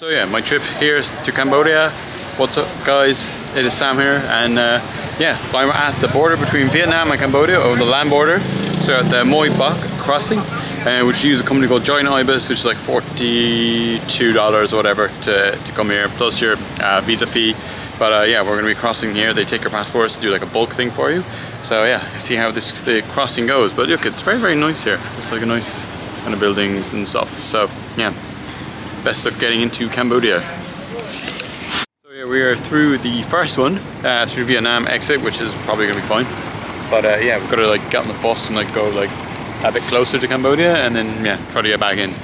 So yeah, my trip here to Cambodia. What's up guys, it is Sam here, and yeah, I'm at the border between Vietnam and Cambodia, or the land border. So at the Moi Bach crossing, which use a company called Joint Ibis, which is like $42 or whatever to come here, plus your visa fee. But yeah, we're going to be crossing here. They take your passports, do like a bulk thing for you. So yeah, see how the crossing goes. But look, it's very, very nice here. It's like a nice kind of buildings and stuff. So yeah, best of getting into Cambodia. So yeah, we are through the first one, through Vietnam exit, which is probably going to be fine. But yeah, we've got to like get on the bus and like go like a bit closer to Cambodia, and then yeah, try to get back into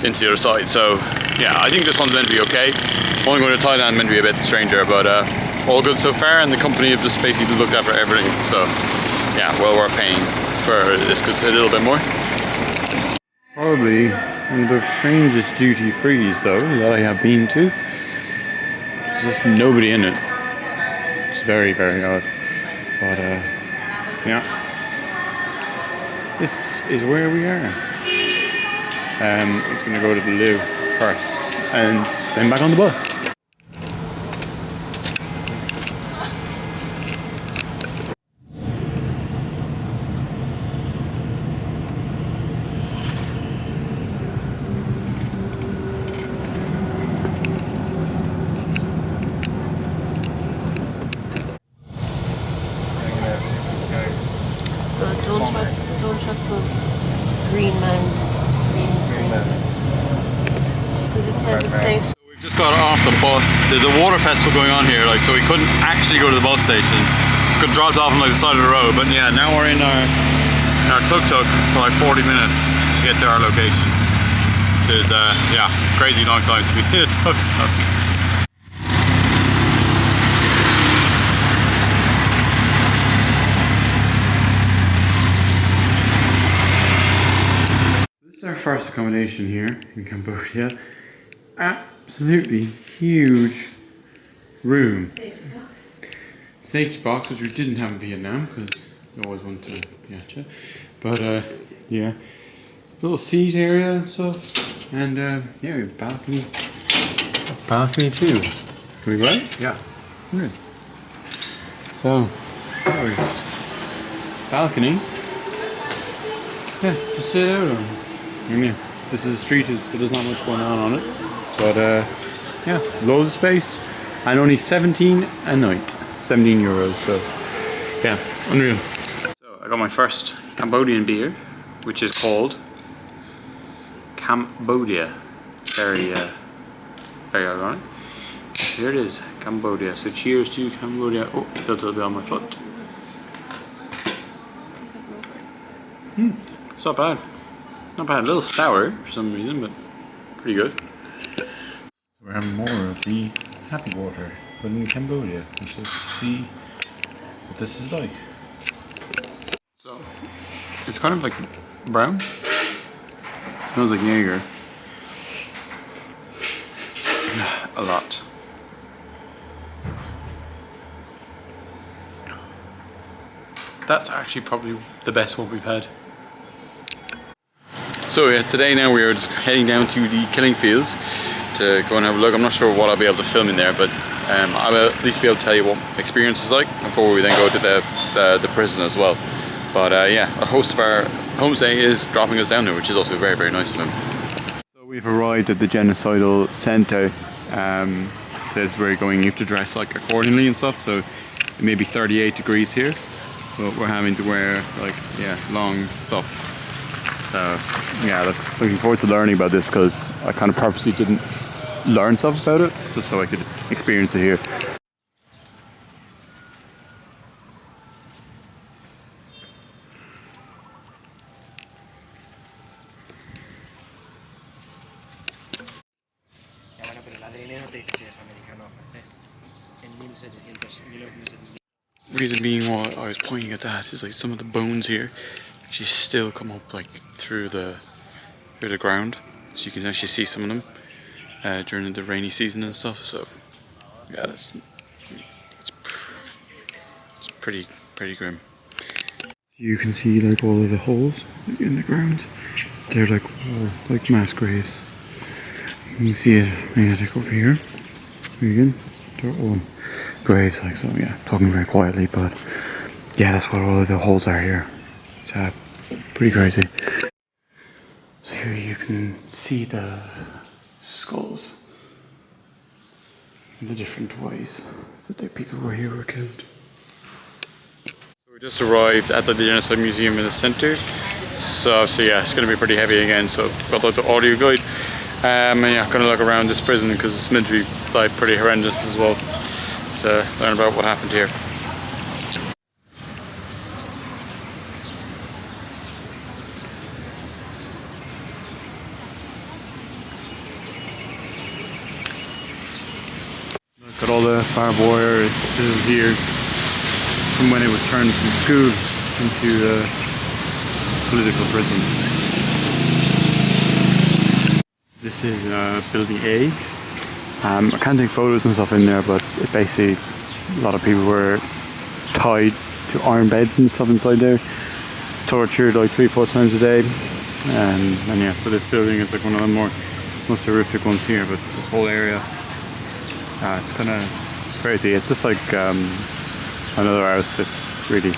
the other side. So yeah, I think this one's meant to be okay. Only going to Thailand meant to be a bit stranger, but all good so far, and the company have just basically looked after everything. So yeah, well worth paying for this because it's a little bit more. Probably one of the strangest duty frees though that I have been to. There's just nobody in it. It's very, very odd. But yeah, this is where we are. It's going to go to the loo first, and then back on the bus. Don't trust the green man. Just because it says it's safe. So we've just got off the bus. There's a water festival going on here, like, so we couldn't actually go to the bus station. Just got dropped off on like the side of the road. But yeah, now we're in our tuk-tuk for like 40 minutes to get to our location. Which is yeah, crazy long time to be in a tuk-tuk. This is our first accommodation here in Cambodia. Absolutely huge room. Safety box, which we didn't have in Vietnam because we always wanted to getcha. But yeah, little seat area and stuff, and yeah, we have a balcony. Balcony too. Can we go out? Yeah. Good. So, balcony. Yeah, to sit out on. Yeah, this is a street, so there's not much going on it, but yeah, loads of space, and only 17 a night, 17 euros, so yeah, unreal. So I got my first Cambodian beer, which is called Cambodia. Very very ironic. Here it is, Cambodia. So cheers to Cambodia. Oh, that's a little bit on my foot. It's not bad. Not bad, a little sour for some reason, but pretty good. So we're having more of the happy water, but in Cambodia, which is to see what this is like. So, it's kind of like brown. Smells like Jaeger. A lot. That's actually probably the best one we've had. So yeah, today now we are just heading down to the killing fields to go and have a look. I'm not sure what I'll be able to film in there, but I'll at least be able to tell you what experience is like before we then go to the prison as well. But yeah, a host of our homestay is dropping us down there, which is also very, very nice of him. So we've arrived at the genocidal center. It says where you're going, you have to dress like accordingly and stuff, so it may be 38 degrees here, but we're having to wear like, yeah, long stuff. So yeah, looking forward to learning about this because I kind of purposely didn't learn stuff about it just so I could experience it here. Reason being why I was pointing at that is like some of the bones here actually still come up like through the ground, so you can actually see some of them during the rainy season and stuff. So yeah, it's pretty grim. You can see like all of the holes in the ground. They're like all like mass graves. You can see it. Maybe take over here. Again, they're all graves, like so. Yeah, talking very quietly, but yeah, that's what all of the holes are here. It's pretty crazy. So here you can see the skulls, in the different ways that the people who were here were killed. So we just arrived at the Genocide Museum in the center. So yeah, it's going to be pretty heavy again. So got like the audio guide, and yeah, going to look around this prison because it's meant to be like pretty horrendous as well. To learn about what happened here. Look at all the barbed wire is still here from when it was turned from school into a political prison. This is building A. I can't take photos and stuff in there, but it basically a lot of people were tied to iron beds and stuff inside there, tortured like 3-4 times a day, and yeah, so this building is like one of the most horrific ones here. But this whole area, it's kind of crazy. It's just like another Auschwitz, really.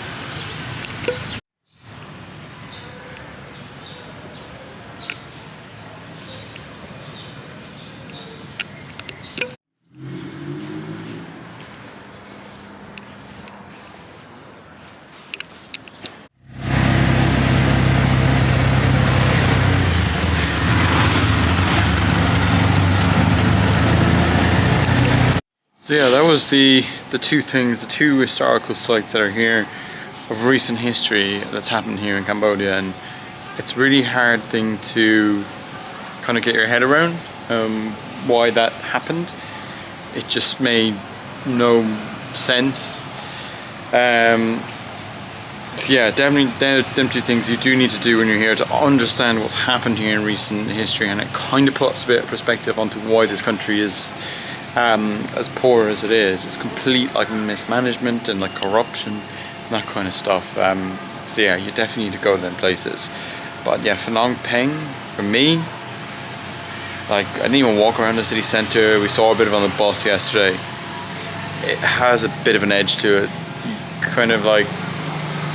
So yeah, that was the two historical sites that are here of recent history that's happened here in Cambodia, and it's really hard thing to kind of get your head around why that happened. It just made no sense. So yeah, definitely them two things you do need to do when you're here to understand what's happened here in recent history, and it kind of puts a bit of perspective onto why this country is as poor as it is. It's complete like mismanagement and like corruption and that kind of stuff. So yeah, you definitely need to go to them places. But yeah, Phnom Penh, for me, like I didn't even walk around the city centre. We saw a bit of it on the bus yesterday. It has a bit of an edge to it. Kind of like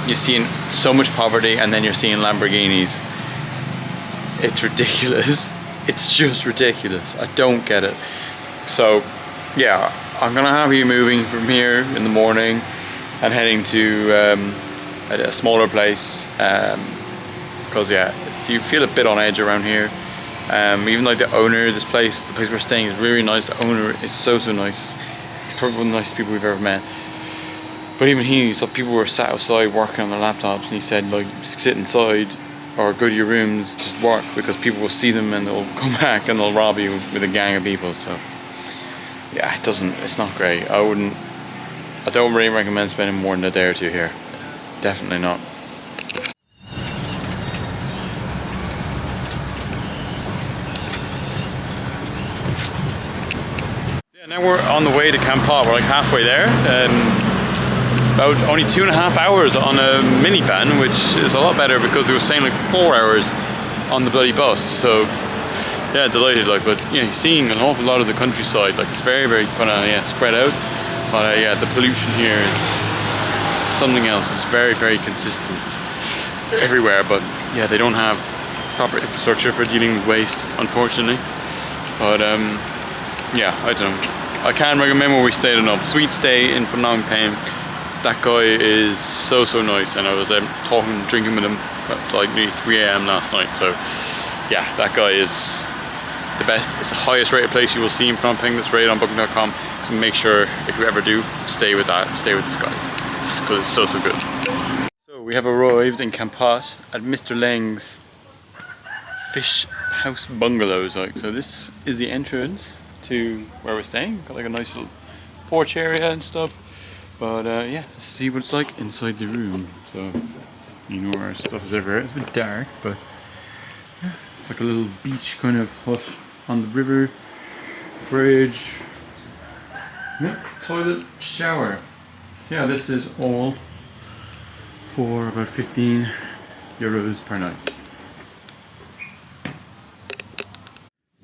you're seeing so much poverty and then you're seeing Lamborghinis. It's ridiculous. It's just ridiculous. I don't get it. So yeah, I'm gonna have you moving from here in the morning and heading to a smaller place, because yeah, you feel a bit on edge around here. Even like the owner of this place, the place we're staying, is really nice. The owner is so nice. He's probably one of the nicest people we've ever met. But even he saw people were sat outside working on their laptops, and he said like sit inside or go to your rooms to work because people will see them and they'll come back and they'll rob you with a gang of people. So yeah, it's not great. I don't really recommend spending more than a day or two here. Definitely not. Yeah, now we're on the way to Kampot. We're like halfway there. About only 2.5 hours on a minivan, which is a lot better because it was saying like 4 hours on the bloody bus. So yeah, delighted, like, but yeah, you're seeing an awful lot of the countryside. Like it's very kind of spread out. But yeah, the pollution here is something else. It's very consistent everywhere. But yeah, they don't have proper infrastructure for dealing with waste, unfortunately. But yeah, I don't know. I can't recommend where we stayed enough. Sweet stay in Phnom Penh. That guy is so nice, and I was drinking with him at like nearly 3 AM last night. So yeah, that guy is the best. It's the highest rated place you will see in Phnom Penh. That's rated on booking.com. So make sure if you ever do, stay with this guy. Because it's so good. So we have arrived in Kampot at Mr. Leng's fish house bungalows. Like, so this is the entrance to where we're staying. Got like a nice little porch area and stuff. But yeah, let's see what it's like inside the room. So you know our stuff is everywhere. It's a bit dark, but yeah, it's like a little beach kind of hut on the river. Fridge. Yeah, toilet, shower. So yeah, this is all for about 15 euros per night.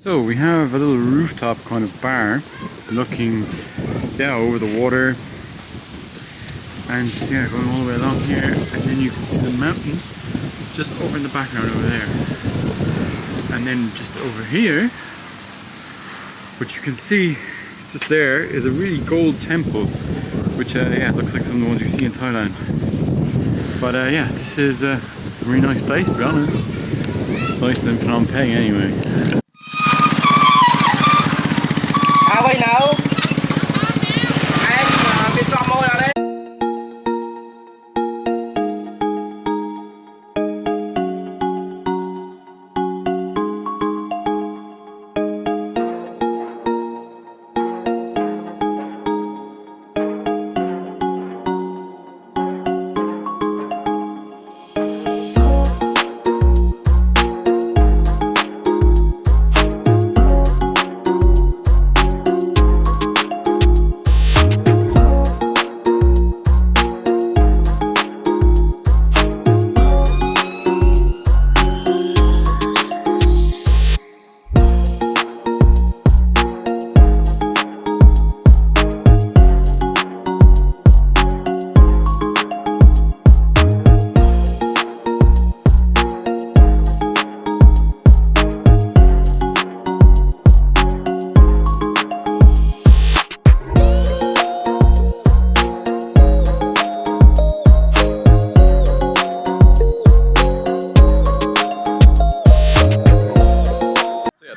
So we have a little rooftop kind of bar looking over the water, and going all the way along here, and then you can see the mountains just over in the background over there, and then just over here, which you can see just there, is a really gold temple, which looks like some of the ones you see in Thailand. But this is a really nice place, to be honest. It's nicer than Phnom Penh anyway. Vậy nào? Em bị trộm môi ở đây.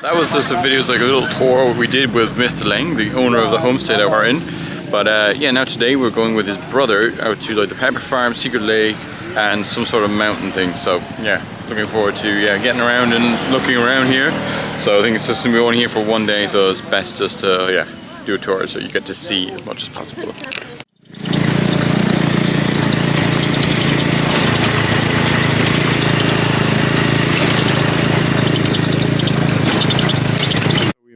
That was just a video, like a little tour we did with Mr. Leng, the owner of the homestay that we're in. But now today we're going with his brother out to like the pepper farm, Secret Lake, and some sort of mountain thing. So yeah, looking forward to getting around and looking around here. So I think it's just gonna be only here for one day, so it's best just to do a tour so you get to see as much as possible.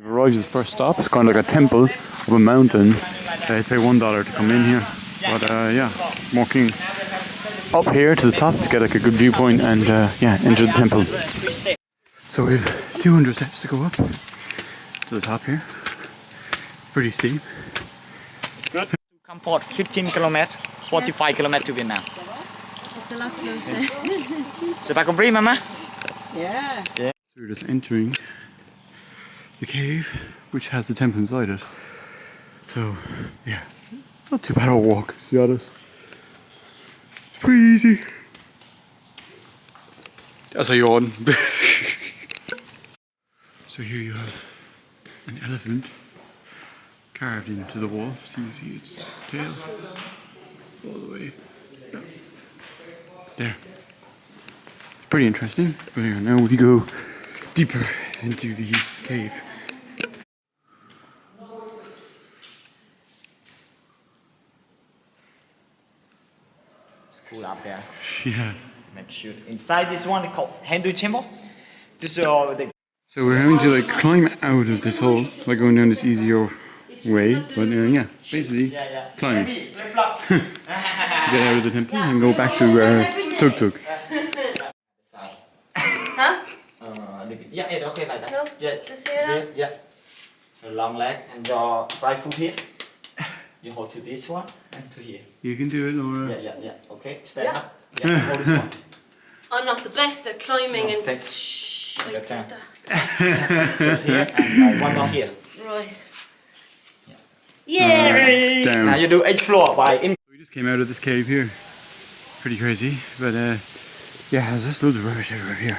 Arrived at the first stop. It's kind of like a temple of a mountain. You pay $1 to come in here. But walking up here to the top to get like a good viewpoint and enter the temple. So we have 200 steps to go up to the top here. It's pretty steep. Good. Kampot, 15 kilometers, 45 kilometers to Vietnam. It's a lot closer. C'est pas compris, Mama? Yeah. So we're just entering the cave, which has the temple inside it. So yeah, not too bad a walk, to be honest. It's pretty easy. That's a yawn. So here you have an elephant carved into the wall. So you can see its tail all the way there. It's pretty interesting. But now we go deeper into the cave. School up there. Yeah. Make sure. Inside this one called Hindu temple. This So we're having to like climb out of this hole by going down this easier way, but basically climbing to get out of the temple and go back to Tuk Tuk. Huh? Yeah, it's okay like that. No, Yeah, this here? yeah. A long leg and your right foot here. You hold to this one and to here. You can do it, Laura. Yeah. Okay, stand up. Yeah, hold this one. I'm not the best at climbing and Take like your that. Put here and one more here. Right. Yeah. Down. Now you do 8 floor by in. We just came out of this cave here. Pretty crazy, but there's just loads of rubbish everywhere here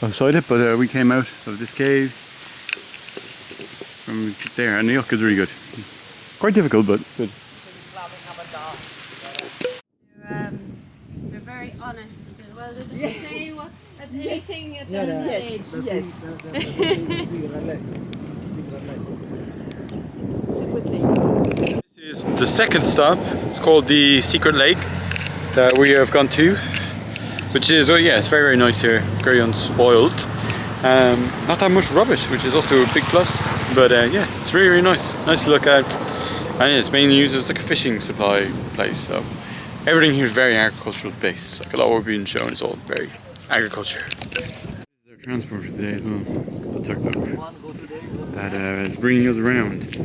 outside it. But we came out of this cave from there, and the yuck is really good. Quite difficult, but good. They're very honest as well. They just say what anything at the age. Yes. This is the second stop. It's called the Secret Lake that we have gone to, which is it's very, very nice here. It's very unspoiled. Not that much rubbish, which is also a big plus. But it's really, really nice. Nice to look at. And it's mainly used as like a fishing supply place. So everything here is very agricultural based. Like a lot of what we've been shown is all very agriculture. This is their transport today as well. The tuk-tuk that is bringing us around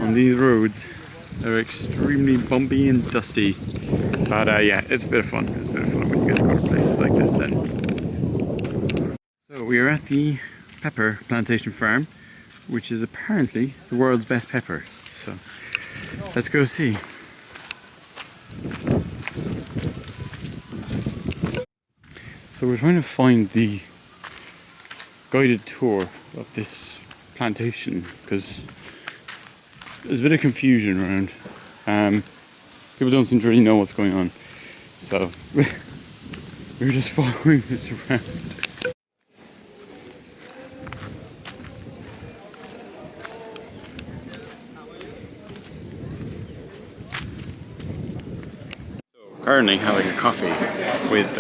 on these roads. They're extremely bumpy and dusty, but yeah, it's a bit of fun. It's a bit of fun when you get to go to places like this then. So we are at the pepper plantation farm, which is apparently the world's best pepper. So let's go see. So we're trying to find the guided tour of this plantation because there's a bit of confusion around. People don't seem to really know what's going on. So we're just following this around. Currently having a coffee with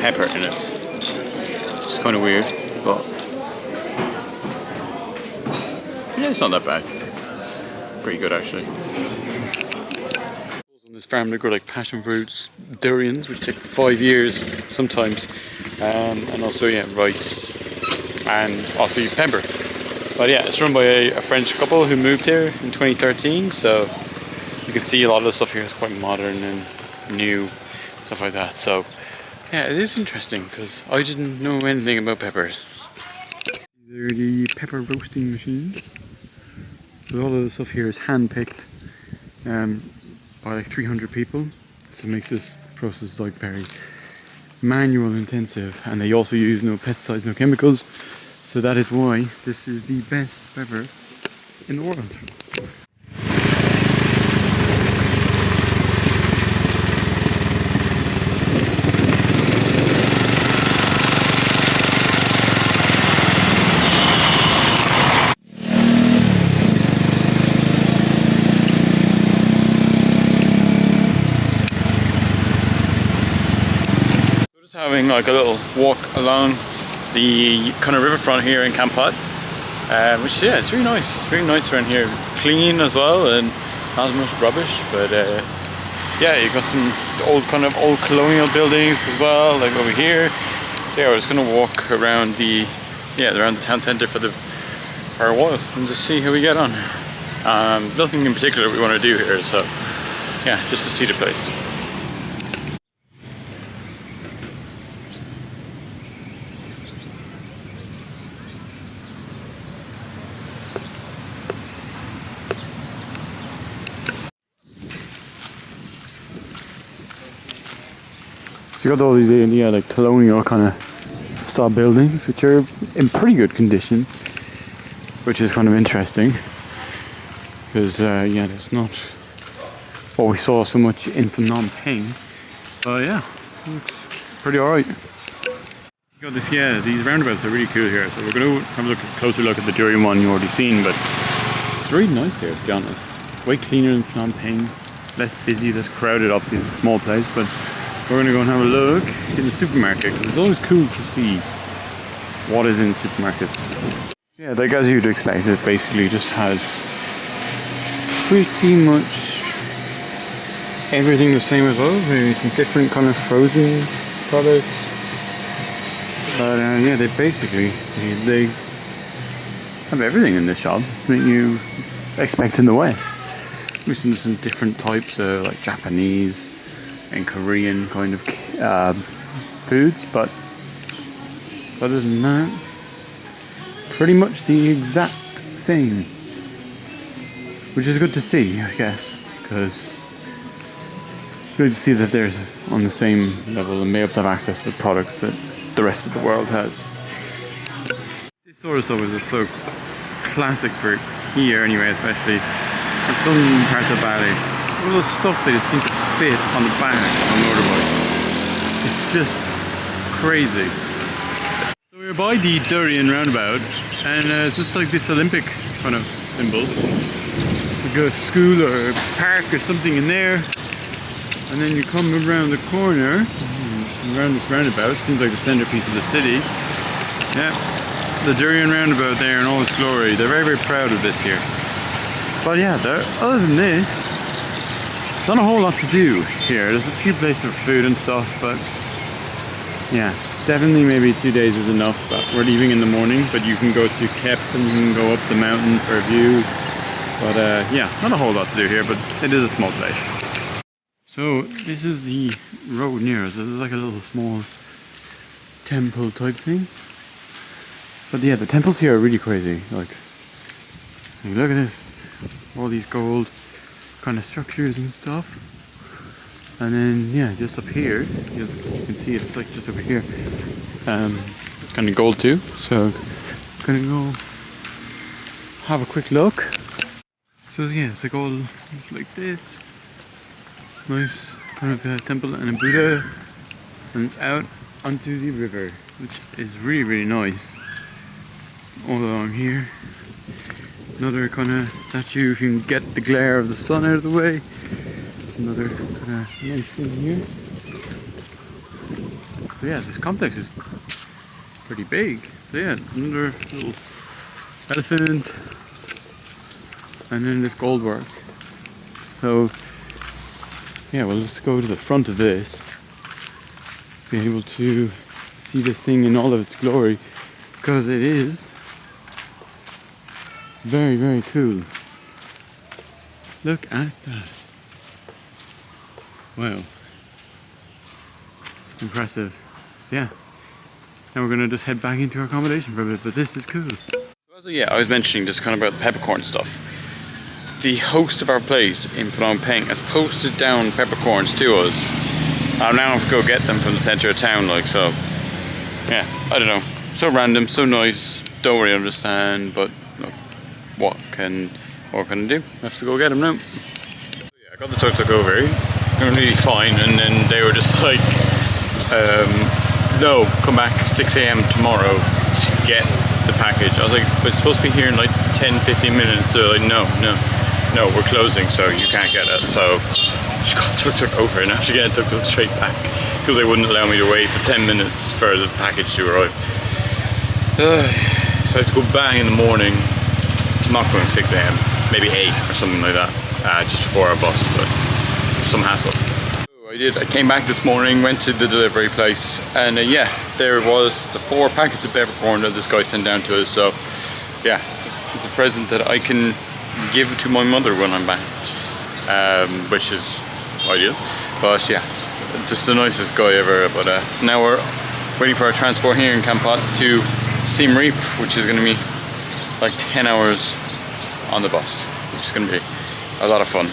pepper in it. It's kind of weird, but yeah, it's not that bad. Pretty good actually. On this farm they grow like passion fruits, durians, which take 5 years sometimes, and also yeah, rice and obviously pepper. But yeah, it's run by a French couple who moved here in 2013, so you can see a lot of the stuff here is quite modern and new, stuff like that. So yeah, it is interesting because I didn't know anything about peppers. These are the pepper roasting machines. So all of the stuff here is hand picked by like 300 people, so it makes this process like very manual intensive, and they also use no pesticides, no chemicals, so that is why this is the best pepper in the world. Having like a little walk along the kind of riverfront here in Kampot, which yeah, it's really nice around here, clean as well and not as much rubbish, but yeah, you got some old colonial buildings as well, like over here. So yeah, we're just gonna walk around around the town centre for a while and just see how we get on. Nothing in particular we want to do here, so yeah, just to see the place. So you got all these like colonial kind of style buildings, which are in pretty good condition, which is kind of interesting because yeah, there's not what we saw so much in Phnom Penh, but yeah, it looks pretty alright. Got this, yeah, these roundabouts are really cool here, so we're going to have a closer look at the Durian one you already seen, but it's really nice here to be honest. Way cleaner than Phnom Penh, less busy, less crowded. Obviously it's a small place, but we're going to go and have a look in the supermarket because it's always cool to see what is in supermarkets. Yeah, like as you'd expect, it basically just has pretty much everything the same as well. Maybe some different kind of frozen products, but yeah, they basically they have everything in this shop that you expect in the West. We've seen some different types of like Japanese and Korean kind of foods, but other than that, pretty much the exact same, which is good to see, I guess, because good to see that they're on the same level and may have access to products that the rest of the world has. This sort of stuff is just so classic for here anyway, especially in some parts of Bali. All the stuff they just seem to fit on the back of a motorbike. It's just crazy. So we're by the Durian roundabout, and it's just like this Olympic kind of symbol. Like a school or a park or something in there, and then you come around the corner, around this roundabout. Seems like the centerpiece of the city. Yeah, the Durian roundabout there in all its glory. They're very, very proud of this here. But yeah, other than this, not a whole lot to do here. There's a few places for food and stuff, but yeah, definitely maybe 2 days is enough, but we're leaving in the morning, but you can go to Kep and you can go up the mountain for a view. But yeah, not a whole lot to do here, but it is a small place. So this is the road near us. This is like a little small temple type thing. But yeah, the temples here are really crazy. Like look at this. All these gold kind of structures and stuff. And then yeah, just up here, you can see it's like just over here. Kind of gold too. So I'm gonna go have a quick look. So yeah, it's like all like this. Nice kind of temple and a Buddha, and it's out onto the river, which is really, really nice. All along here. Another kind of statue, if you can get the glare of the sun out of the way. It's another kind of nice thing here. So yeah, this complex is pretty big. So yeah, another little elephant. And then this gold work. So yeah, we'll just go to the front of this. Be able to see this thing in all of its glory. Because it is very, very cool. Look at that. Wow. Impressive. So yeah. Now we're gonna just head back into our accommodation for a bit, but this is cool. So yeah, I was mentioning just kind of about the peppercorn stuff. The host of our place in Phnom Penh has posted down peppercorns to us. I now have to go get them from the centre of town, like, so. Yeah, I don't know. So random, so nice. Don't really understand, but look, what can I do? I have to go get them now. So yeah, I got the tuk-tuk over. They were really fine, and then they were just like, no, come back 6 AM tomorrow to get the package. I was like, but it's supposed to be here in like 10-15 minutes. So like, no, we're closing, so you can't get it. So she got tuk-tuk over, and actually getting tuk-tuk straight back because they wouldn't allow me to wait for 10 minutes for the package to arrive. So I have to go back in the morning. I'm not going 6 AM, maybe 8 or something like that, just before our bus, but some hassle. I came back this morning, went to the delivery place, and yeah, there was the 4 packets of peppercorn that this guy sent down to us. So yeah, it's a present that I can give to my mother when I'm back, which is ideal. But yeah, just the nicest guy ever. But now we're waiting for our transport here in Kampot to Siem Reap, which is going to be like 10 hours on the bus, which is going to be a lot of fun.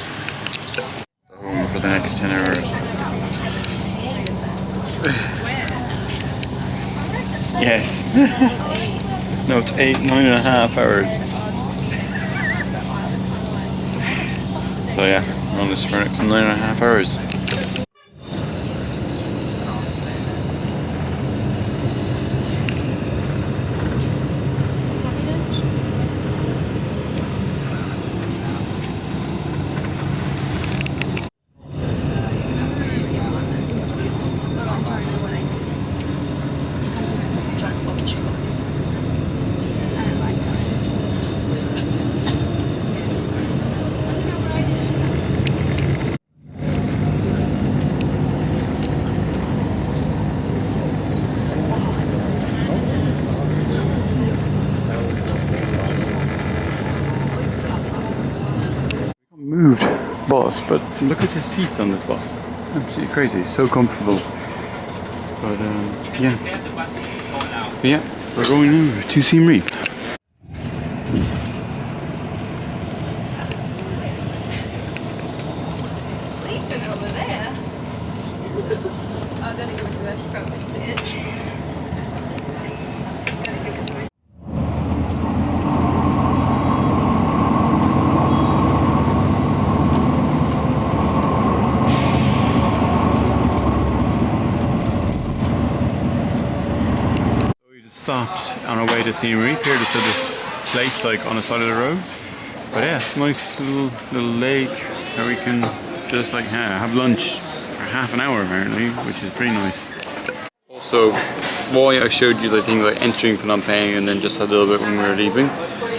Home for the next 10 hours. Yes. No, it's 9.5 hours. So yeah, we're on this for next 9.5 hours. Moved bus, but look at the seats on this bus. Absolutely crazy, so comfortable. But yeah. But yeah, we're going over to Siem Reap. Sleeping over there. I'm gonna give it to her. She probably did. Gotta give it to her. Stopped on our way to Siem Reap here, just at this place like on the side of the road. But yeah, it's a nice little lake where we can just like have lunch for half an hour apparently, which is pretty nice. Also, why I showed you the thing like entering Phnom Penh and then just a little bit when we were leaving,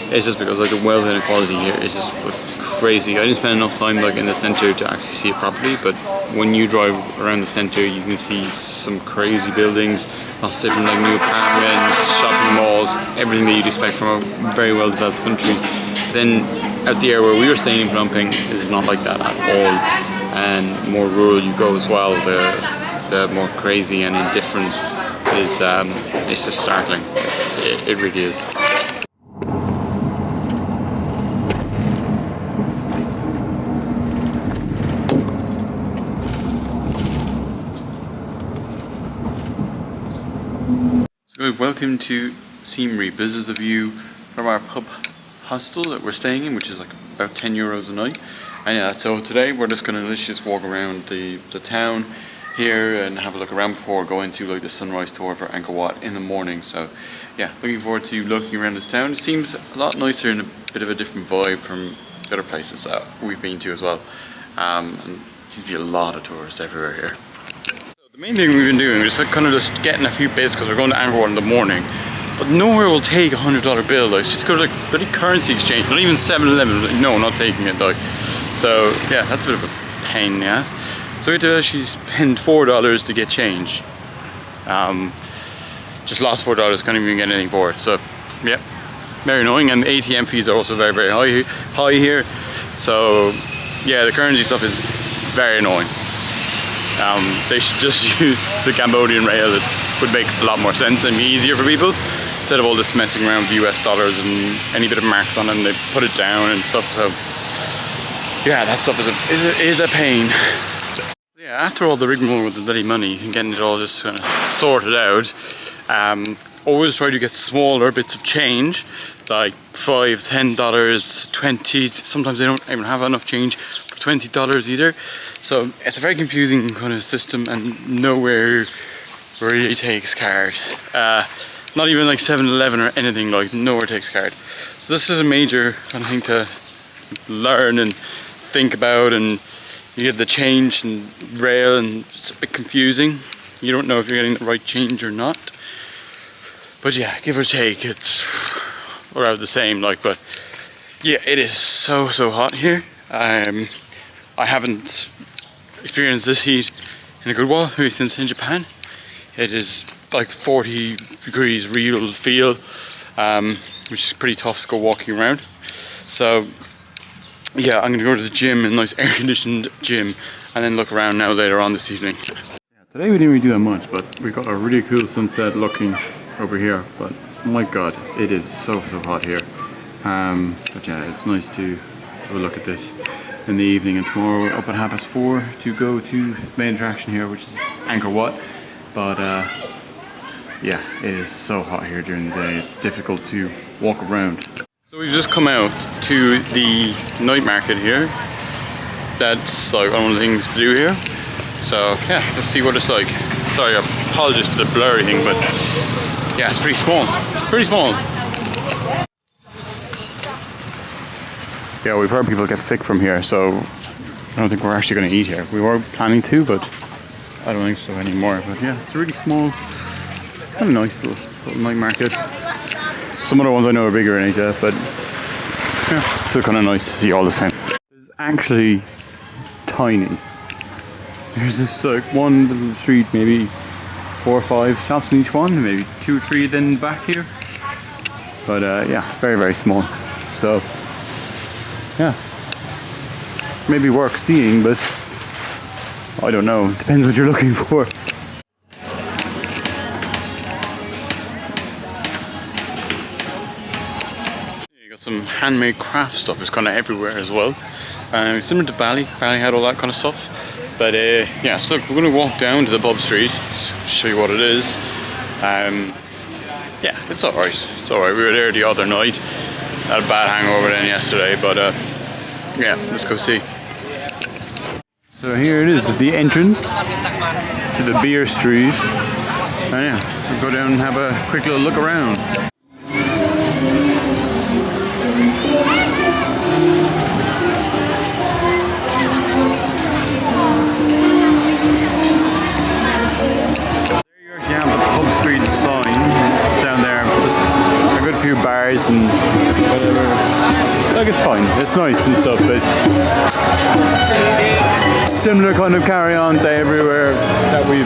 It's just because like the wealth inequality here is just like, crazy. I didn't spend enough time like in the center to actually see it properly, but when you drive around the center, you can see some crazy buildings, lots of different like new apartments, shopping malls, everything that you'd expect from a very well developed country. Then out the area where we were staying in Phnom Penh is not like that at all, and more rural you go as well, the more crazy and indifference is it's just startling. It really is. So welcome to Siem Reap. This is the view from our pub hostel that we're staying in, which is like about 10 euros a night. And yeah, so today we're just gonna just walk around the town here and have a look around before going to like the sunrise tour for Angkor Wat in the morning. So yeah, looking forward to looking around this town. It seems a lot nicer and a bit of a different vibe from the other places that we've been to as well. And there seems to be a lot of tourists everywhere here. The main thing we've been doing is like kind of just getting a few bits because we're going to Angkor Wat in the morning, but nowhere will take $100 bill. Like, just go to like bloody currency exchange, not even 7-Eleven. Like, no, not taking it. Like, so yeah, that's a bit of a pain in the ass. So we had to actually spend $4 to get change. Just lost $4, can't even get anything for it. So yeah, very annoying. And ATM fees are also very, very high here. So yeah, the currency stuff is very annoying. They should just use the Cambodian rail. It would make a lot more sense and be easier for people instead of all this messing around with US dollars and any bit of marks on them. They put it down and stuff. So yeah, that stuff is a pain. Yeah, after all the rigmarole with the bloody money and getting it all just kind of sorted out, always try to get smaller bits of change, like $5, $10, $20s. Sometimes they don't even have enough change for $20 either. So it's a very confusing kind of system, and nowhere really takes card. Not even like 7-Eleven or anything, like nowhere takes card. So this is a major kind of thing to learn and think about, and you get the change and rail and it's a bit confusing. You don't know if you're getting the right change or not. But yeah, give or take, it's around the same. Like, but yeah, it is so hot here. I haven't experienced this heat in a good while, maybe since in Japan. It is like 40 degrees real feel, which is pretty tough to go walking around. So yeah, I'm gonna go to the gym, a nice air-conditioned gym, and then look around now later on this evening. Yeah, today we didn't really do that much, but we got a really cool sunset looking over here. But oh my god, it is so hot here. But yeah, it's nice to have a look at this in the evening, and tomorrow we're up at 4:30 to go to the main attraction here, which is Angkor Wat. But yeah, it is so hot here during the day, it's difficult to walk around. So we've just come out to the night market here. That's like one of the things to do here. So yeah, let's see what it's like. Sorry, apologies for the blurry thing, but yeah, it's pretty small. Pretty small. Yeah, we've heard people get sick from here, so I don't think we're actually going to eat here. We were planning to, but I don't think so anymore. But yeah, it's a really small, kind of nice little night market. Some other ones I know are bigger in Asia, but yeah, still kind of nice to see all the same. It's actually tiny. There's this like one little street, maybe 4 or 5 shops in each one, maybe 2 or 3 then back here. But yeah, very small. So yeah, maybe worth seeing, but I don't know. Depends what you're looking for. You got some handmade craft stuff. It's kind of everywhere as well. Similar to Bali. Bali had all that kind of stuff. But yeah, so look, we're going to walk down to the pub street, show you what it is. Yeah, it's alright. It's alright. We were there the other night. Had a bad hangover then yesterday, but yeah, let's go see. So here it is, the entrance to the beer street. And yeah, we'll go down and have a quick little look around. There you actually have the pub street sign. It's just down there, just a good few bars and whatever. nice and stuff, but similar kind of carry-on to everywhere that we've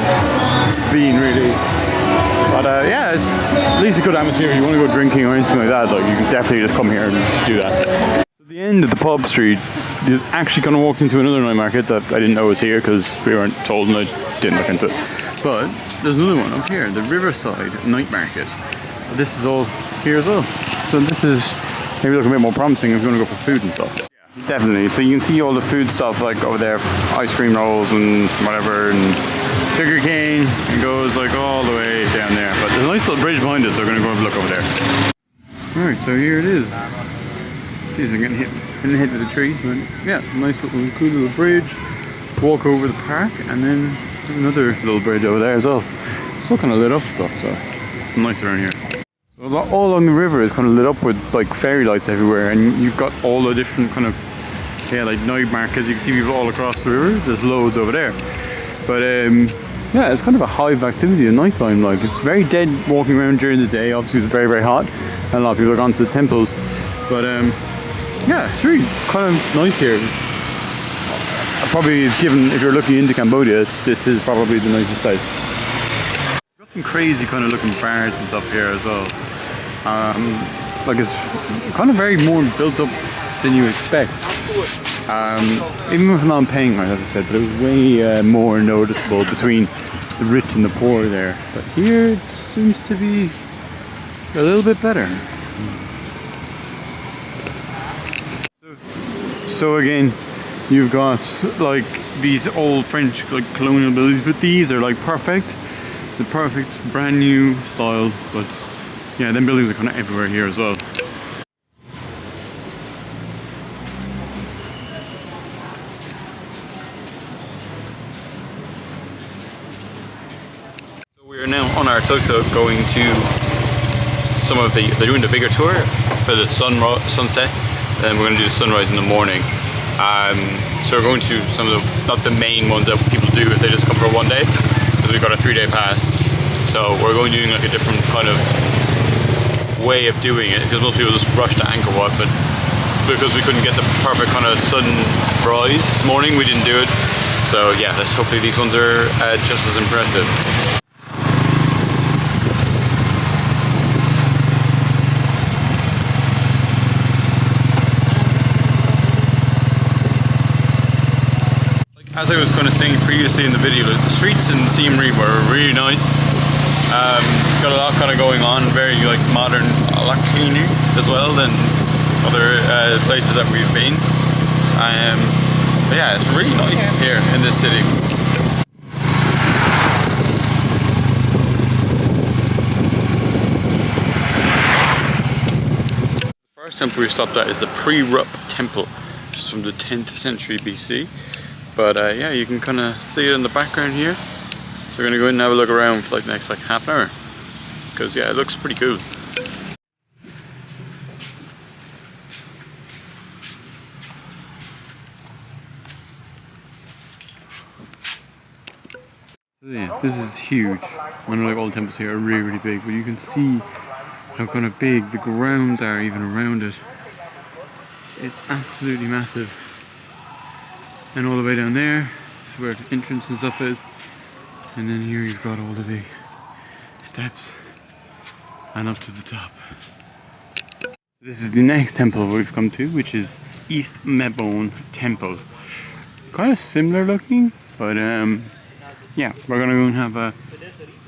been, really. But yeah, it's at least a good atmosphere. If you want to go drinking or anything like that, like you can definitely just come here and do that. At the end of the pub street, you actually kind of walked into another night market that I didn't know was here because we weren't told and I didn't look into it. But there's another one up here, the Riverside Night Market. This is all here as well. So this is maybe looking a bit more promising if you want to go for food and stuff. Yeah, definitely. So you can see all the food stuff like over there, ice cream rolls and whatever, and sugar cane. It goes like all the way down there. But there's a nice little bridge behind us, so we're going to go have a look over there. Alright, so here it is. Jeez, I'm getting hit with a tree. But yeah, nice little, cool little bridge. Walk over the park, and then another little bridge over there as well. It's all kind of lit up stuff, so nice around here. So all along the river is kind of lit up with like fairy lights everywhere, and you've got all the different kind of like night markets. You can see people all across the river. There's loads over there, but yeah, it's kind of a hive activity at night time. Like it's very dead walking around during the day. Obviously, it's very, very hot, and a lot of people have gone to the temples. But yeah, it's really kind of nice here. Probably, given if you're looking into Cambodia, this is probably the nicest place. Got some crazy kind of looking bars and stuff here as well. Like it's kind of very more built up than you expect. Even with Phnom Penh, right, as I said, but it was way more noticeable between the rich and the poor there. But here it seems to be a little bit better. So again, you've got like these old French like colonial buildings, but these are like perfect, the perfect brand new style. But yeah, them buildings are kind of everywhere here as well. So we are now on our tuk-tuk going to some of the, they're doing the bigger tour for the sunset, and we're going to do the sunrise in the morning. So we're going to some of the, not the main ones that people do if they just come for one day, because we've got a 3-day pass. So we're going doing like a different kind of way of doing it, because most people just rush to Angkor, but because we couldn't get the perfect kind of sunrise this morning, we didn't do it. So yeah, hopefully these ones are just as impressive. As I was kind of saying previously in the video, the streets in Siem Reap are really nice. Got a lot kind of going on, very like modern, a lot cleaner as well than other places that we've been. But yeah, it's really nice here in this city. The first temple we stopped at is the Pre-Rup Temple, which is from the 10th century BC. But yeah, you can kind of see it in the background here. So we're going to go in and have a look around for like the next like half an hour. Because yeah, it looks pretty cool. So yeah, this is huge. I know like all the temples here are really, really big, but you can see how kind of big the grounds are even around it. It's absolutely massive. And all the way down there is where the entrance and stuff is. And then here you've got all of the steps and up to the top. This is the next temple we've come to, which is East Mebon Temple. Kind of similar looking, but yeah, we're gonna go and have a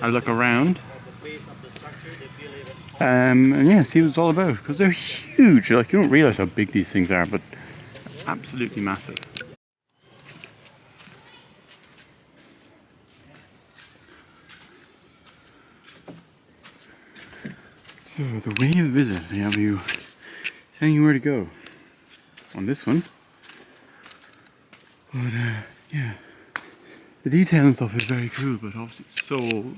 look around. And yeah, see what it's all about, because they're huge. Like, you don't realize how big these things are, but absolutely massive. So the way of visit, they have you telling you where to go on this one. But yeah, the detail and stuff is very cool, but obviously it's so old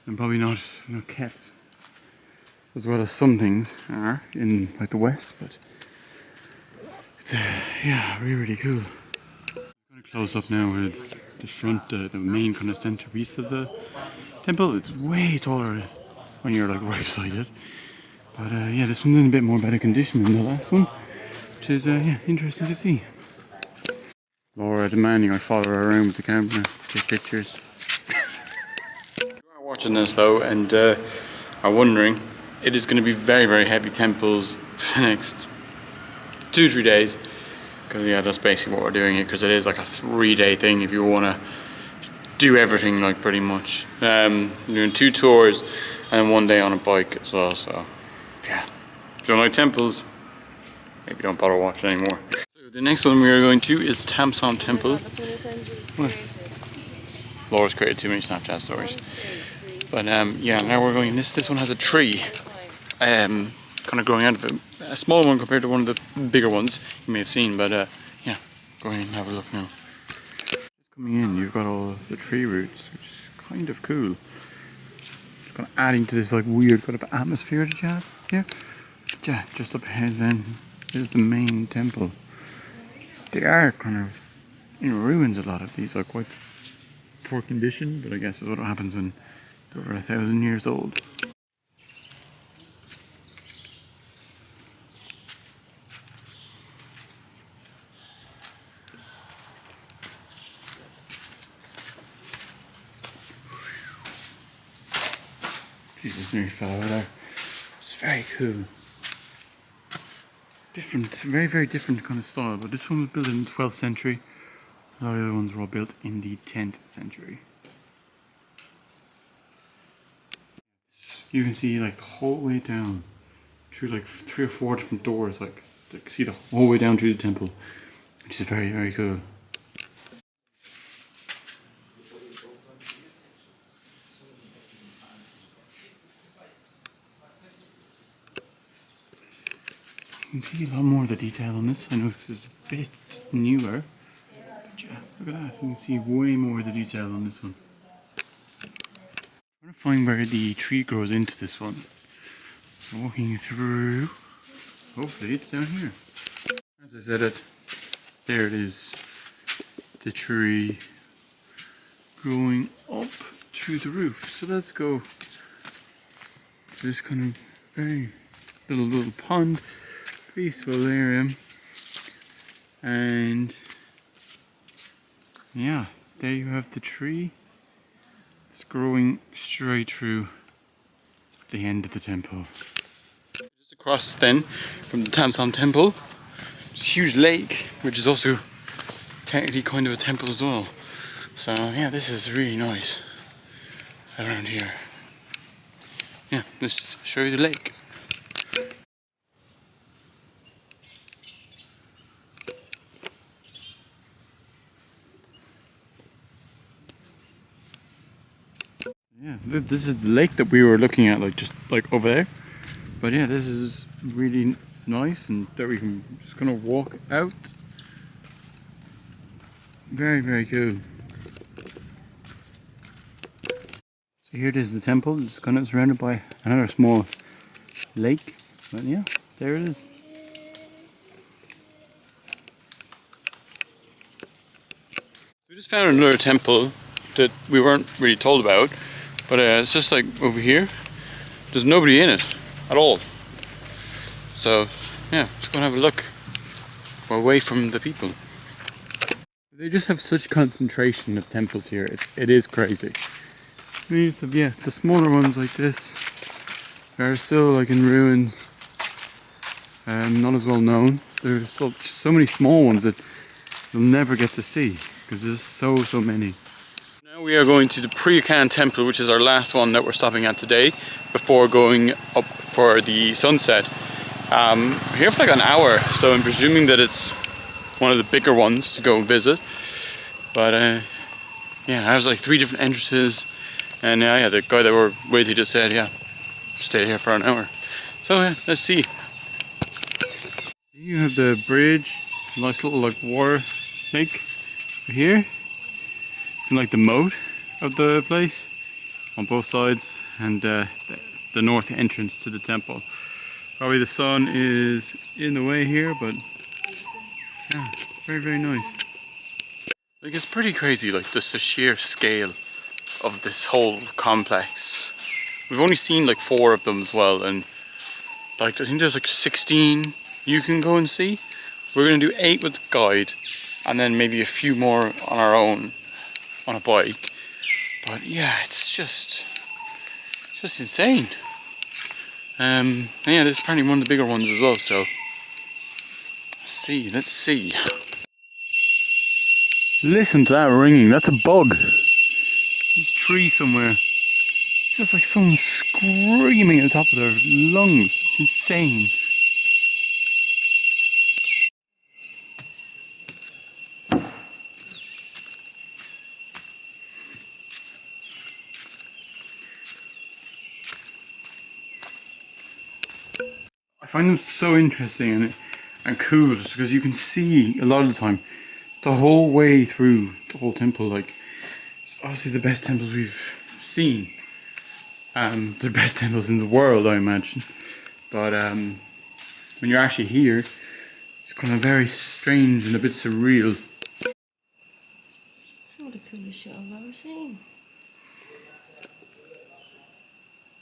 and probably not kept as well as some things are in like the West. But it's yeah, really, really cool. I'm going to close up now with the front, the main kind of centerpiece of the temple. It's way taller when you're like right beside it. But yeah, this one's in a bit more better condition than the last one. which is yeah, interesting to see. Laura demanding I follow her around with the camera, take pictures. You are watching this though and are wondering, it is going to be very, very heavy temples for the next 2-3 days. Because yeah, that's basically what we're doing here, because it is like a 3-day thing if you want to do everything, like pretty much. Doing 2 tours and 1 day on a bike as well, so yeah. If you don't like temples, maybe don't bother watching anymore. So the next one we are going to is Tam Som Temple. Laura's created too many Snapchat stories. But yeah, now we're going, this one has a tree kind of growing out of it. A small one compared to one of the bigger ones you may have seen, but yeah, go in and have a look now. Just coming in, you've got all the tree roots, which is kind of cool. Just kind of adding to this like weird kind of atmosphere that you have here. But yeah, just up ahead then is the main temple. They are kind of in ruins, a lot of these are quite poor condition, but I guess is what happens when they're over 1,000 years old. Jesus, nearly fell over there. It's very cool. Different, very, very different kind of style, but this one was built in the 12th century. A lot of the other ones were all built in the 10th century. You can see like the whole way down through like 3 or 4 different doors, like you can see the whole way down through the temple, which is very, very cool. You can see a lot more of the detail on this. I know this is a bit newer, but yeah, look at that. You can see way more of the detail on this one. I'm trying to find where the tree grows into this one. So walking through, hopefully it's down here. As I said it, there it is, the tree growing up through the roof. So let's go to this kind of very little pond, peaceful area, and yeah, there you have the tree. It's growing straight through the end of the temple. Just across then from the Tam Som Temple, it's a huge lake, which is also technically kind of a temple as well. So yeah, this is really nice around here. Yeah, let's show you the lake. Yeah, this is the lake that we were looking at, like just like over there. But yeah, this is really nice, and that we can just kind of walk out. Very, very cool. So here it is, the temple. It's kind of surrounded by another small lake. But yeah, there it is. We just found another temple that we weren't really told about, but it's just like over here. There's nobody in it at all. So yeah, just gonna have a look. We're away from the people. They just have such concentration of temples here. It is crazy. These have, yeah, the smaller ones like this are still like in ruins, not as well known. There's so many small ones that you'll never get to see because there's so many. Now we are going to the Priyakan Temple, which is our last one that we're stopping at today before going up for the sunset. Here for like an hour, so I'm presuming that it's one of the bigger ones to go visit. But yeah, I was like 3 different entrances, and yeah, the guy that we're with, he just said, yeah, stay here for an hour. So yeah, let's see. You have the bridge, nice little like water lake here, and like the moat of the place on both sides, and the north entrance to the temple. Probably the sun is in the way here, but yeah, very, very nice. Like, it's pretty crazy, like just the sheer scale of this whole complex. We've only seen like 4 of them as well, and like I think there's like 16 you can go and see. We're gonna do 8 with the guide, and then maybe a few more on our own on a bike. But yeah, it's just insane. Yeah, this is apparently one of the bigger ones as well. So let's see. Listen to that ringing. That's a bug. There's a tree somewhere. It's just like someone screaming at the top of their lungs. It's insane. I find them so interesting and cool just because you can see a lot of the time the whole way through the whole temple. Like, it's obviously the best temples we've seen. The best temples in the world, I imagine. But when you're actually here, it's kind of very strange and a bit surreal. It's not the coolest shit I've ever seen.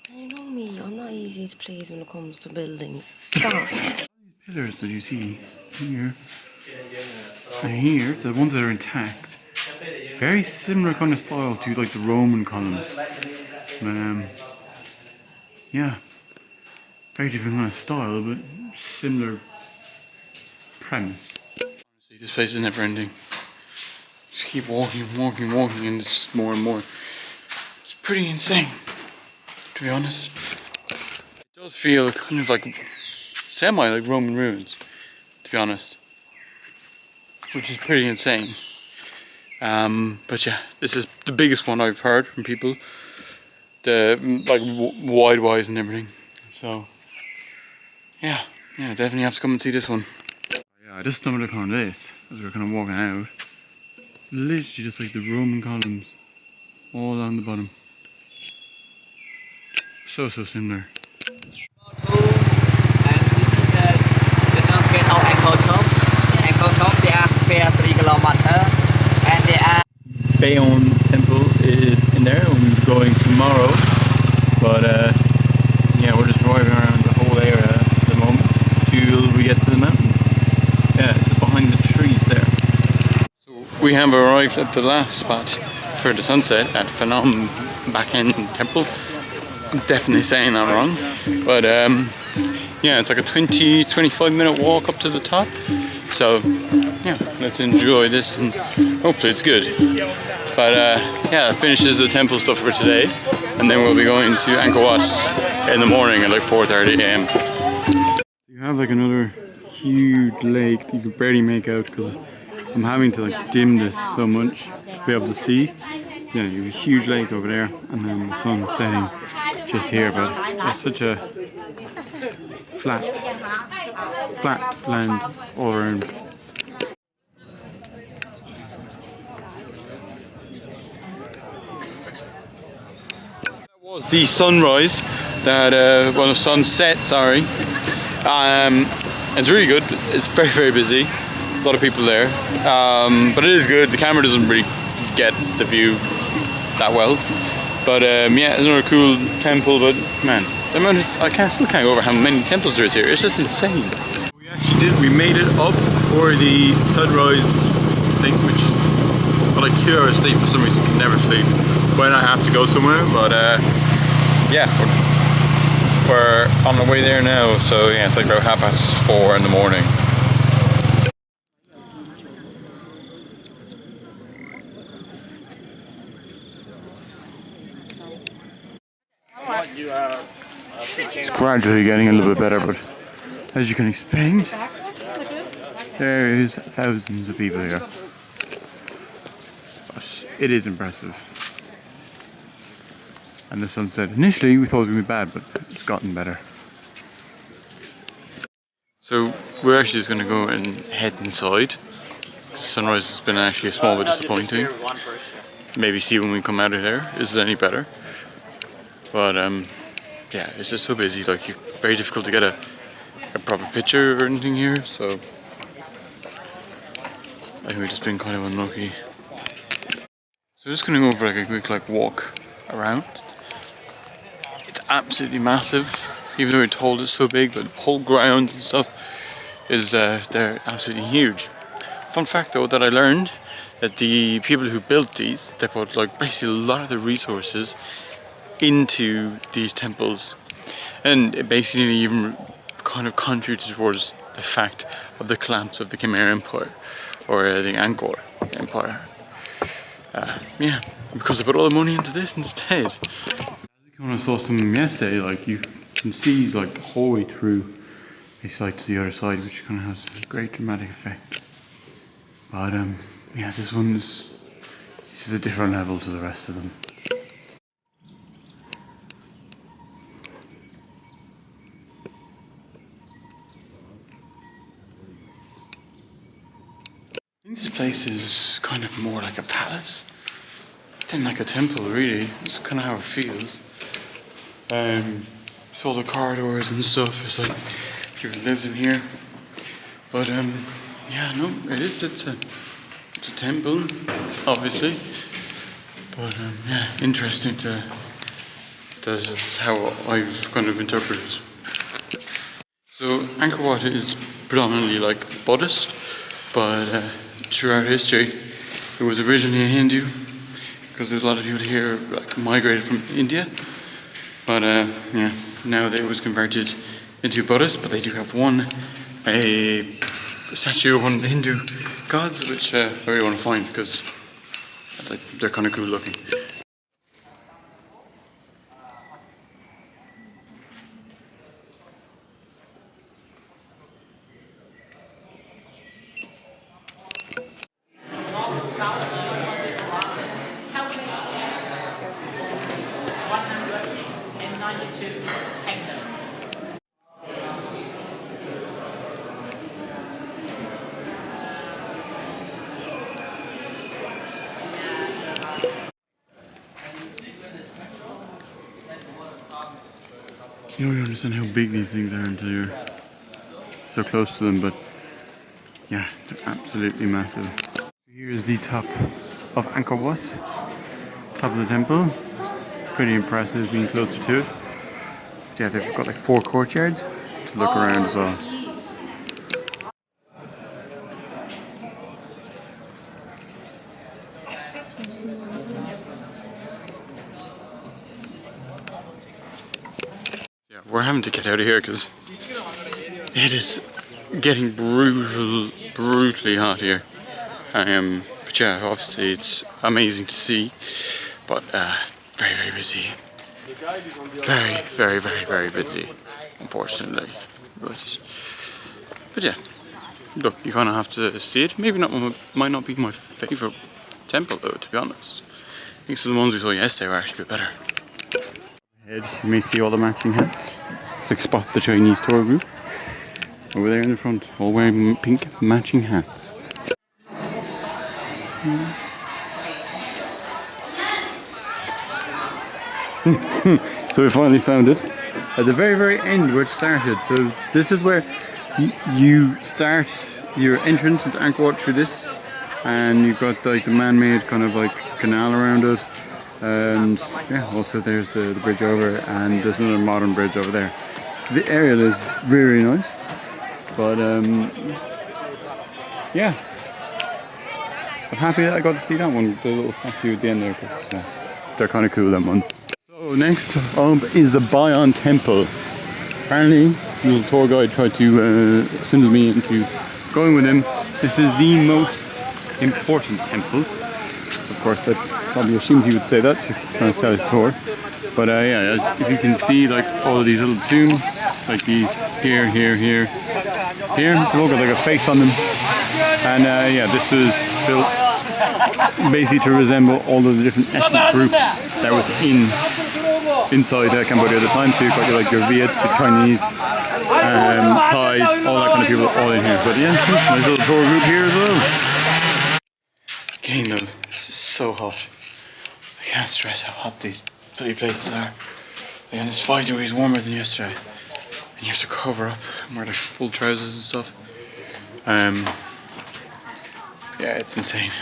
And you know me, I'm not easy to please when it comes to buildings. Stop. These pillars that you see here and here, the ones that are intact, very similar kind of style to like the Roman columns. Yeah, very different kind of style, but similar premise. Honestly, this place is never ending. Just keep walking, and it's more and more. It's pretty insane, to be honest. It does feel kind of like semi like Roman ruins, to be honest, which is pretty insane. But yeah, this is the biggest one I've heard from people. The like wide-wise and everything. So yeah, definitely have to come and see this one. Yeah, I just stumbled upon this as we were kind of walking out. It's literally just like the Roman columns all along the bottom. So similar. And this is the north gate of Angkor. Angkor, they are spare 3 kilometers, and they are. Bayon Temple is in there. We're going tomorrow, but yeah, we're just driving around the whole area at the moment till we get to the mountain. Yeah, it's behind the trees there. So we have arrived at the last spot for the sunset at Phnom Penh Temple. I'm definitely saying that wrong, but yeah, it's like a 20-25 minute walk up to the top. So yeah, let's enjoy this and hopefully it's good. But yeah, that finishes the temple stuff for today, and then we'll be going to Angkor in the morning at like 4:30 AM. You have like another huge lake that you can barely make out because I'm having to like dim this so much to be able to see. Yeah, you have a huge lake over there, and then the sun's setting just here, but it's such a flat land all around. That was the sunrise, well, the sunset, sorry. It's really good. It's very busy. A lot of people there, but it is good. The camera doesn't really get the view that well. But yeah, it's another cool temple, but man, I still can't go over how many temples there is here. It's just insane. We made it up for the sunrise thing, which got like 2 hours sleep for some reason. Can never sleep when I have to go somewhere. But yeah, we're on the way there now. So yeah, it's like about 4:30 in the morning. It's gradually getting a little bit better, but as you can expect, there is thousands of people here. But it is impressive. And the sunset, initially we thought it was going to be bad, but it's gotten better. So we're actually just going to go and head inside. The sunrise has been actually a small bit disappointing. Maybe see when we come out of there, is it any better? But yeah, it's just so busy, like very difficult to get a proper picture or anything here, so I think we've just been kind of unlucky. So just gonna go for like a quick walk around. It's absolutely massive, even though we're told it's so big, but whole grounds and stuff is they're absolutely huge. Fun fact though that I learned that the people who built these, they put like basically a lot of the resources into these temples, and it basically even kind of contributed towards the fact of the collapse of the Khmer Empire, or the Angkor Empire. Yeah, because they put all the money into this instead. When I saw some yesterday, like you can see like the whole way through a side to the other side, which kind of has a great dramatic effect. But yeah, this is a different level to the rest of them. I think this place is kind of more like a palace than like a temple, really. That's kind of how it feels. So all the corridors and stuff, it's like people lived in here. But yeah, no, it's a temple, obviously. But yeah, interesting that's how I've kind of interpreted it. So Angkor Wat is predominantly like Buddhist, but throughout history it was originally a Hindu, because there's a lot of people here like migrated from India. But yeah, now it was converted into Buddhist, but they do have a statue of one of the Hindu gods, which I really want to find because they're kind of cool looking. You don't understand how big these things are until you're so close to them, but yeah, they're absolutely massive. Here is the top of Angkor Wat, top of the temple. Pretty impressive being closer to it. But yeah, they've got like 4 courtyards to look around as well. Yeah, we're having to get out of here because it is getting brutally hot here. But yeah, obviously it's amazing to see, but very busy. Very busy, unfortunately. But yeah, look, you kind of have to see it. Might not be my favourite temple though, to be honest. I think some of the ones we saw yesterday were actually a bit better. Ahead, you may see all the matching hats. It's like spot the Chinese tour group over there in the front, all wearing pink matching hats. So we finally found it at the very end where it started. So this is where you start your entrance into Angkor Wat through this, and you've got like the man-made kind of like canal around it, and yeah, also there's the bridge over, and there's another modern bridge over there. So the area is really nice, but yeah, I'm happy that I got to see that one, the little statue at the end there, because they're kind of cool, them ones. So next up is the Bayon Temple. Apparently, the little tour guide tried to swindle me into going with him. This is the most important temple. Of course, I probably assumed he would say that to kind of sell his tour. But yeah, if you can see, like all of these little tombs, like these here, they've all got like a face on them. And yeah, this was built basically to resemble all of the different ethnic groups that was inside Cambodia at the time. So you've got like your Viets, your Chinese, Thais, all that kind of people all in here. But yeah, nice little tour group here as well. Again though, this is so hot. I can't stress how hot these bloody places are. And it's 5 degrees warmer than yesterday. And you have to cover up and wear like full trousers and stuff. Yeah, it's insane.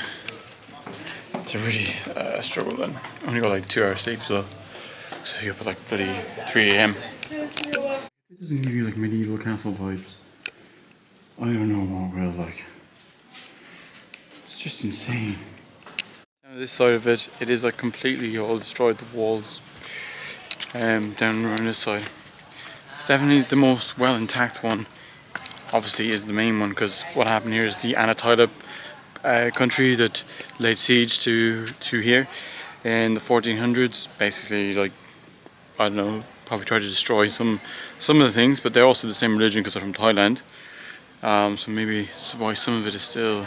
It's a really struggle then. I only got like 2 hours sleep, so you're up at like bloody 3 AM. It doesn't give you like medieval castle vibes. I don't know what we'll like. It's just insane. Down this side of it, it is like completely all destroyed, the walls. Down around this side. It's definitely the most well intact one. Obviously is the main one, because what happened here is the Anatolia country that laid siege to here in the 1400s. Basically, like, I don't know, probably tried to destroy some of the things, but they're also the same religion because they're from Thailand. So maybe that's why some of it is still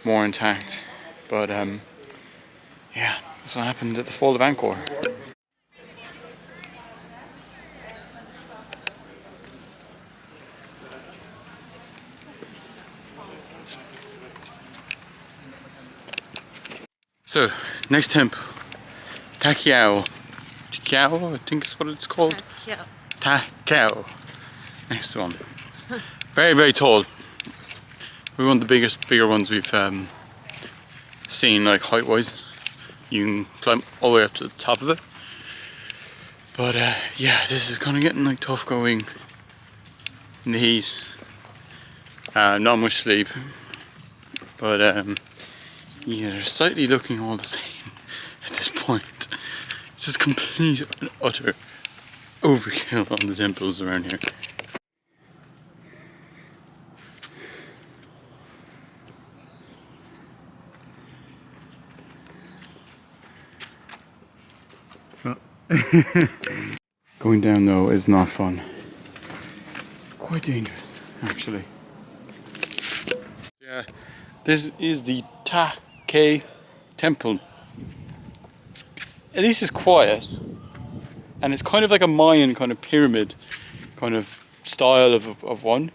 more intact. But yeah, that's what happened at the fall of Angkor. So, next temple, Ta Kiao. I think is what it's called. Ta Kiao. Next one. Very, very tall. We're one of the bigger ones we've seen, like height-wise. You can climb all the way up to the top of it. But yeah, this is kind of getting like tough going in the heat. Not much sleep. But yeah, they're slightly looking all the same at this point. It's just complete and utter overkill on the temples around here. Going down though is not fun. Quite dangerous, actually. Yeah, this is the Ta Ke temple. At least it's quiet, and it's kind of like a Mayan kind of pyramid kind of style of one.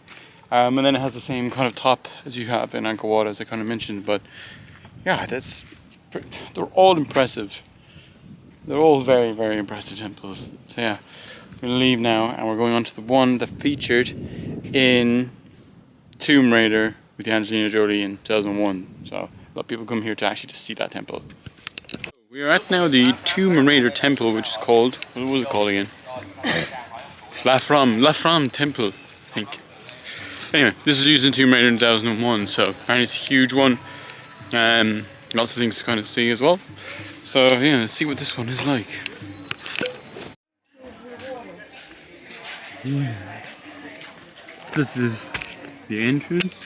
And then it has the same kind of top as you have in Angkor Wat, as I kind of mentioned. But yeah, they're all impressive. They're all very, very impressive temples. So yeah, we're gonna leave now, and we're going on to the one that featured in Tomb Raider with the Angelina Jolie in 2001. So a lot of people come here to actually to see that temple. We are at now the Tomb Raider temple, which is called, what was it called again? La Fram temple, I think. Anyway, this is used in Tomb Raider in 2001, so apparently it's a huge one. Lots of things to kind of see as well. So yeah, let's see what this one is like. Yeah. This is the entrance.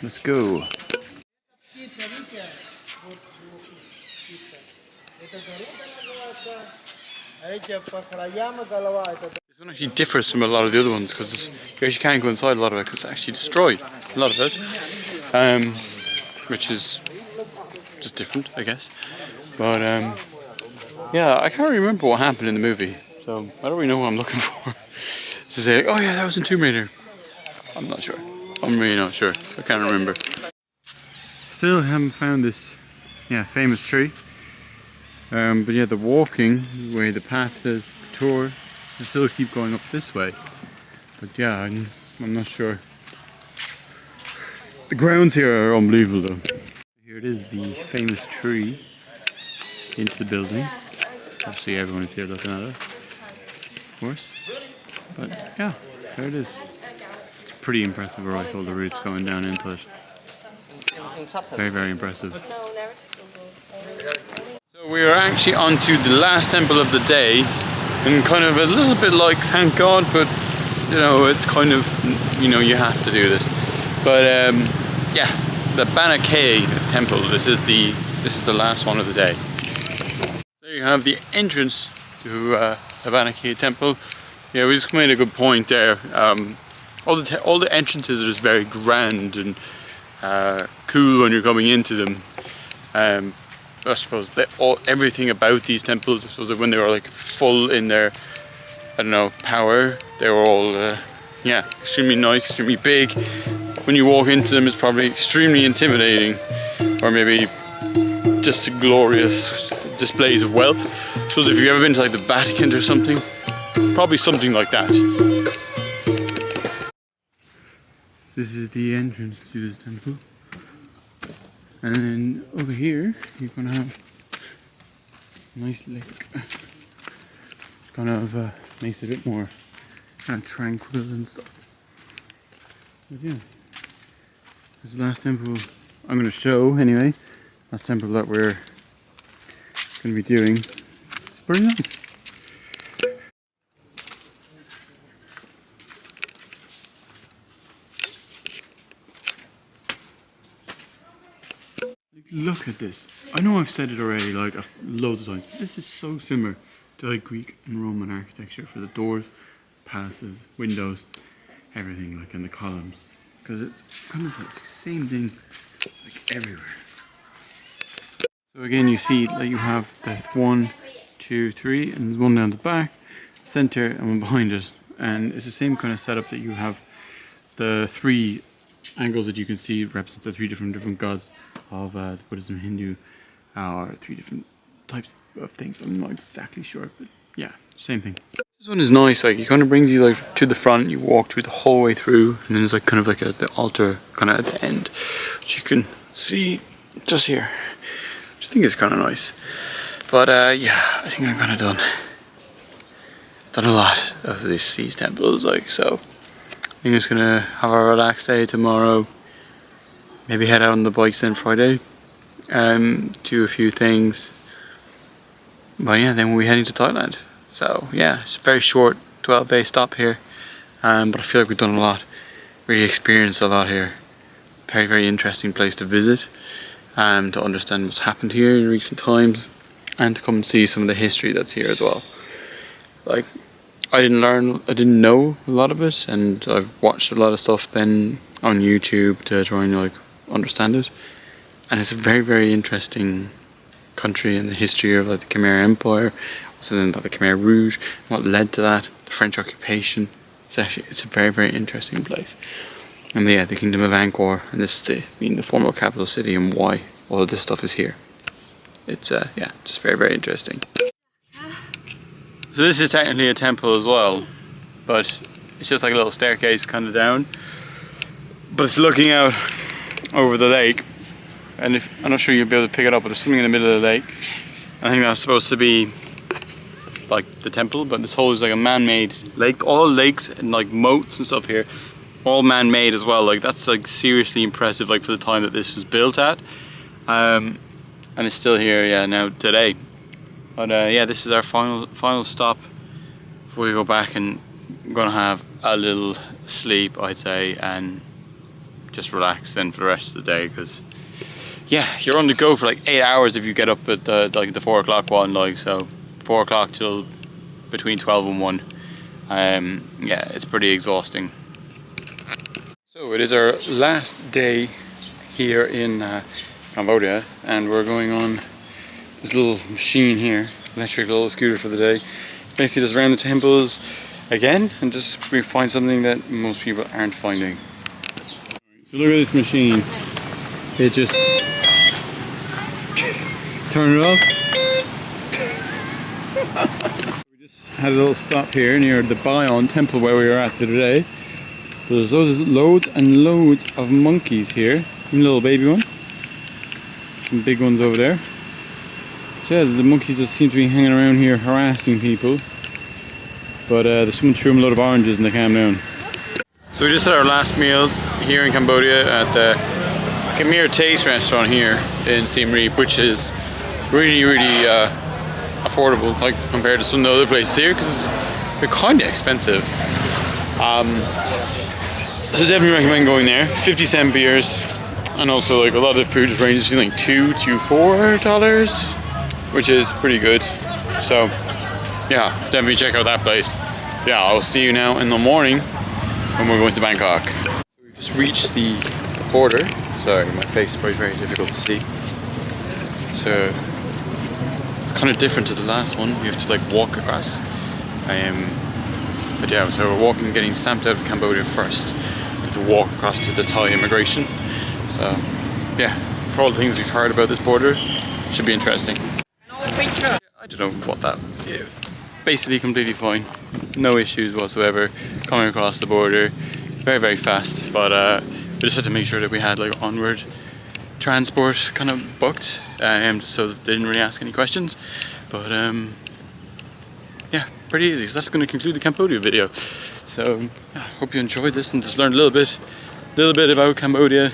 Let's go. This one actually differs from a lot of the other ones because you actually can't go inside a lot of it because it's actually destroyed, a lot of it, which is just different, I guess. But yeah, I can't remember what happened in the movie, so I don't really know what I'm looking for. To say, like, oh yeah, that was in Tomb Raider. I'm not sure. I'm really not sure. I can't remember. Still haven't found this, yeah, famous tree. But yeah, the walking way, the path is the tour, so still keep going up this way. But yeah, I'm not sure. The grounds here are unbelievable though. Here it is, the famous tree into the building. Obviously everyone is here looking at it, of course. But yeah, there it is. It's pretty impressive, alright, all the roots going down into it. Very, very impressive. So we are actually on to the last temple of the day, and kind of a little bit like thank God, but you know, it's kind of, you know, you have to do this. But yeah, the Banake temple, this is the last one of the day. There you have the entrance to the Banake temple. Yeah, we just made a good point there. All the entrances are just very grand and cool when you're coming into them. I suppose everything about these temples, I suppose that when they were like full in their, I don't know, power, they were all yeah, extremely nice, extremely big. When you walk into them, it's probably extremely intimidating, or maybe just glorious displays of wealth. I suppose if you've ever been to like the Vatican or something, probably something like that. This is the entrance to this temple. And then over here, you're gonna have a nice lake. Kind of makes it a bit more kind of tranquil and stuff. But yeah, this is the last temple I'm going to show anyway. Last temple that we're going to be doing. It's pretty nice. Look at this. I know I've said it already like loads of times. This is so similar to like Greek and Roman architecture for the doors, passes, windows, everything like in the columns. Because it's kind of the same thing like everywhere. So again you see that you have the 1, 2, 3 and there's one down the back, center and one behind it. And it's the same kind of setup that you have the 3 angles that you can see represent the 3 different gods of Buddhism, Hindu, or 3 different types of things. I'm not exactly sure, but yeah, same thing. This one is nice. Like it kind of brings you like to the front. You walk through the whole way through, and then there's like kind of like the altar kind of at the end, which you can see just here, which I think is kind of nice. But yeah, I think I'm kind of done a lot of these temples. Like so, I think I'm just gonna have a relaxed day tomorrow. Maybe head out on the bikes then Friday, do a few things. But yeah, then we'll be heading to Thailand. So yeah, it's a very short 12-day stop here. But I feel like we've done a lot, really experienced a lot here. Very, very interesting place to visit, to understand what's happened here in recent times, and to come and see some of the history that's here as well. Like, I didn't know a lot of it, and I've watched a lot of stuff then on YouTube to try and like understand it, and it's a very, very interesting country and the history of like the Khmer Empire, also then the Khmer Rouge, what led to that, the French occupation. It's a very, very interesting place. And yeah, the Kingdom of Angkor, and this being the former capital city, and why all of this stuff is here. It's yeah, just very, very interesting. So this is technically a temple as well, but it's just like a little staircase kind of down, but it's looking out over the lake, and I'm not sure you'll be able to pick it up, but there's something in the middle of the lake. I think that's supposed to be like the temple, but this whole is like a man-made lake. All lakes and like moats and stuff here, all man-made as well. Like that's like seriously impressive, like for the time that this was built at, and it's still here, yeah, now today. But yeah, this is our final stop before we go back, and I'm gonna have a little sleep, I'd say, and just relax then for the rest of the day, because yeah, you're on the go for like 8 hours if you get up at like the 4 o'clock one, like so 4 o'clock till between 12 and 1. Yeah, it's pretty exhausting. So it is our last day here in Cambodia, and we're going on this little machine here, electric little scooter for the day. Basically just around the temples again, and just we find something that most people aren't finding. So look at this machine. It just turn it off. We just had a little stop here near the Bayon temple where we were at today. There's loads and loads of monkeys here. A little baby one. Some big ones over there. So yeah, the monkeys just seem to be hanging around here harassing people. But someone threw them a load of oranges and they calmed down. So we just had our last meal here in Cambodia at the Khmer Taste restaurant here in Siem Reap, which is really, really affordable, like compared to some of the other places here, because they're kind of expensive. So definitely recommend going there. 50-cent beers, and also like a lot of the food just ranges between like $2 to $4, which is pretty good. So yeah, definitely check out that place. Yeah, I'll see you now in the morning when we're going to Bangkok. So we've just reached the border. Sorry, my face is probably very difficult to see. So it's kind of different to the last one. You have to like walk across. But yeah, so we're walking, getting stamped out of Cambodia first, and to walk across to the Thai immigration. So yeah, for all the things we've heard about this border, should be interesting. I don't know what that. Yeah, basically completely fine, no issues whatsoever coming across the border. Very, very fast, but we just had to make sure that we had like onward transport kind of booked, just so they didn't really ask any questions. But yeah, pretty easy. So that's going to conclude the Cambodia video. So I hope you enjoyed this and just learned a little bit little bit about Cambodia.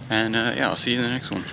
And yeah, I'll see you in the next one.